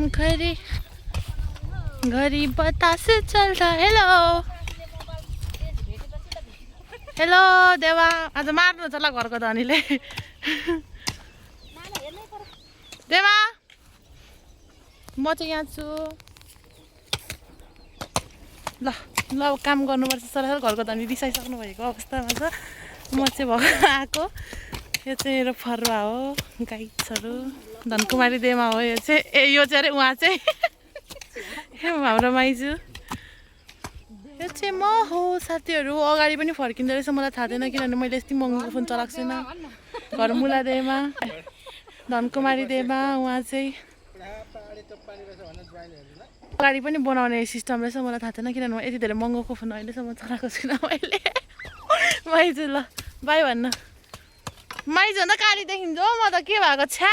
घरी घरी बतास चल्छ। हेलो हेलो देवा, आज मार्नु छ ल घरको धनीले। देवा म चाहिँ यहाँ छु ल ल काम गर्नुपर्छ। सर घरको धनी रिसाइसक्नु भएको अवस्थामा छ। म चाहिँ भर्खर आएको। यो चाहिँ मेरो फरुवा हो, गाईहरू धनकुमारी देमा हो। यो चाहिँ यो चाहिँ अरे उहाँ चाहिँ हाम्रो माइजू। यो चाहिँ म हो साथीहरू। अगाडि पनि फर्किँदो रहेछ, मलाई थाहा थिएन किनभने मैले यति महँगो फोन चलाएको छैन। घरमुला देमा धनकुमारी देमा उहाँ चाहिँ अगाडि पनि बनाउने सिस्टम रहेछ, मलाई थाहा थिएन किनभने यति धेरै महँगोको फोन अहिलेसम्म चलाएको छुइनँ मैले। माइजू ल बाई भन्न। माइजू भन्दा काली देखिन्छ हो म त, के भएको छ्या।